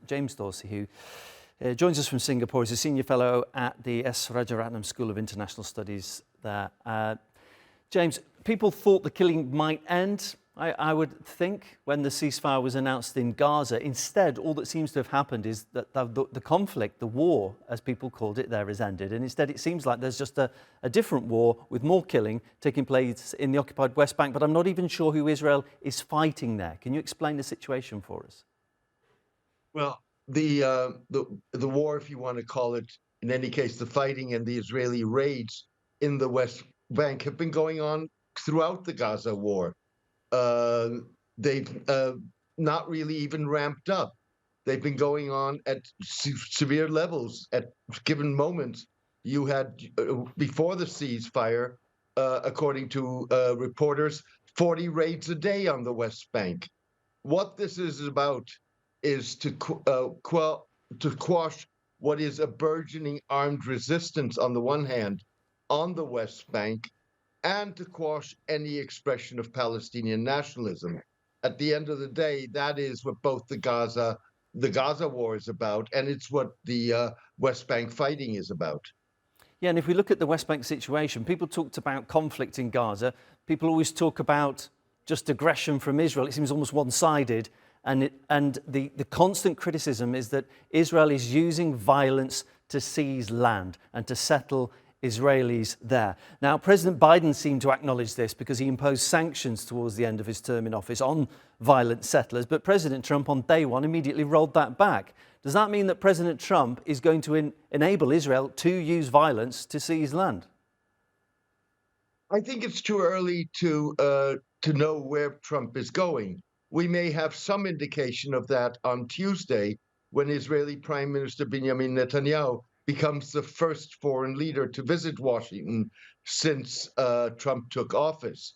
James Dorsey, who joins us from Singapore. He's a senior fellow at the Rajaratnam School of International Studies there. James, people thought the killing might end, I would think, when the ceasefire was announced in Gaza. Instead, all that seems to have happened is that the conflict, the war, as people called it, there has ended. And instead, it seems like there's just a different war with more killing taking place in the occupied West Bank. But I'm not even sure who Israel is fighting there. Can you explain the situation for us? Well, the war, if you want to call it, in any case, the fighting and the Israeli raids in the West Bank have been going on throughout the Gaza war. They've not really even ramped up. They've been going on at severe levels at given moments. You had, before the ceasefire, according to reporters, 40 raids a day on the West Bank. What this is about is to quash what is a burgeoning armed resistance on the one hand on the West Bank, and to quash any expression of Palestinian nationalism. At the end of the day, that is what both the Gaza war is about, and it's what the West Bank fighting is about. Yeah, and if we look at the West Bank situation, people talked about conflict in Gaza. People always talk about just aggression from Israel. It seems almost one-sided. And the constant criticism is that Israel is using violence to seize land and to settle Israelis there. Now, President Biden seemed to acknowledge this because he imposed sanctions towards the end of his term in office on violent settlers. But President Trump, on day one, immediately rolled that back. Does that mean that President Trump is going to enable Israel to use violence to seize land? I think it's too early to know where Trump is going. We may have some indication of that on Tuesday when Israeli Prime Minister Benjamin Netanyahu becomes the first foreign leader to visit Washington since Trump took office.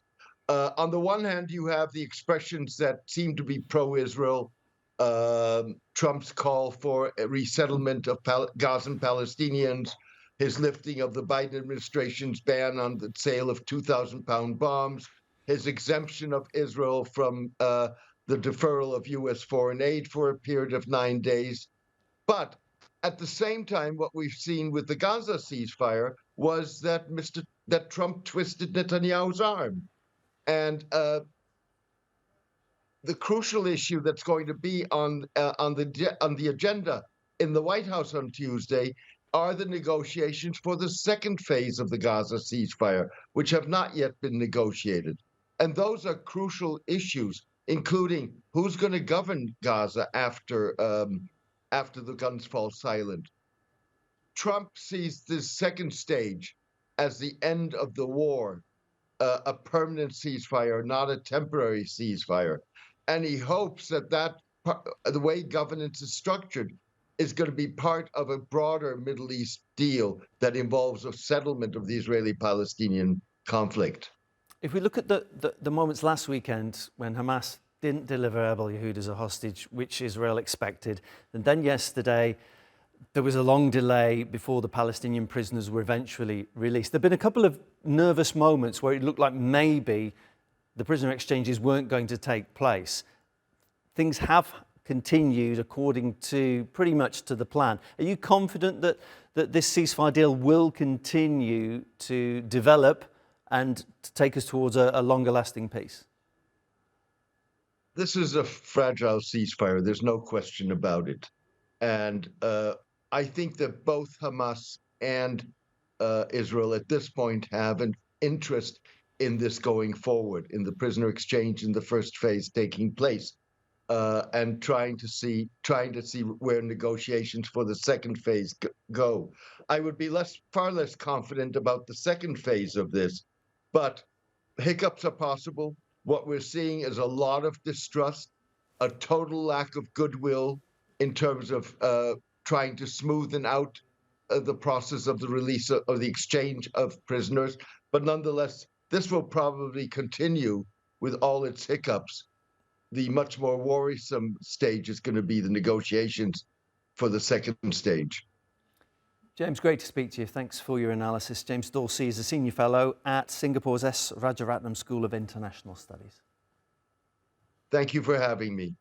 On the one hand, you have the expressions that seem to be pro-Israel, Trump's call for a resettlement of Gazan Palestinians, his lifting of the Biden administration's ban on the sale of 2,000-pound bombs, his exemption of Israel from the deferral of U.S. foreign aid for a period of 9 days. But at the same time, what we've seen with the Gaza ceasefire was that Trump twisted Netanyahu's arm. And the crucial issue that's going to be on the agenda in the White House on Tuesday are the negotiations for the second phase of the Gaza ceasefire, which have not yet been negotiated. And those are crucial issues, including who's going to govern Gaza after the guns fall silent. Trump sees this second stage as the end of the war, a permanent ceasefire, not a temporary ceasefire. And he hopes that the way governance is structured is going to be part of a broader Middle East deal that involves a settlement of the Israeli-Palestinian conflict. If we look at the moments last weekend when Hamas didn't deliver Abel Yehud as a hostage, which Israel expected, and then yesterday there was a long delay before the Palestinian prisoners were eventually released. There have been a couple of nervous moments where it looked like maybe the prisoner exchanges weren't going to take place. Things have continued according to pretty much to the plan. Are you confident that this ceasefire deal will continue to develop and to take us towards a longer lasting peace? This is a fragile ceasefire. There's no question about it. And I think that both Hamas and Israel at this point have an interest in this going forward, in the prisoner exchange in the first phase taking place, and trying to see where negotiations for the second phase go. I would be far less confident about the second phase of this, but hiccups are possible. What we're seeing is a lot of distrust, a total lack of goodwill in terms of trying to smoothen out the process of the release of the exchange of prisoners. But nonetheless, this will probably continue with all its hiccups. The much more worrisome stage is going to be the negotiations for the second stage. James, great to speak to you. Thanks for your analysis. James Dorsey is a senior fellow at Singapore's Rajaratnam School of International Studies. Thank you for having me.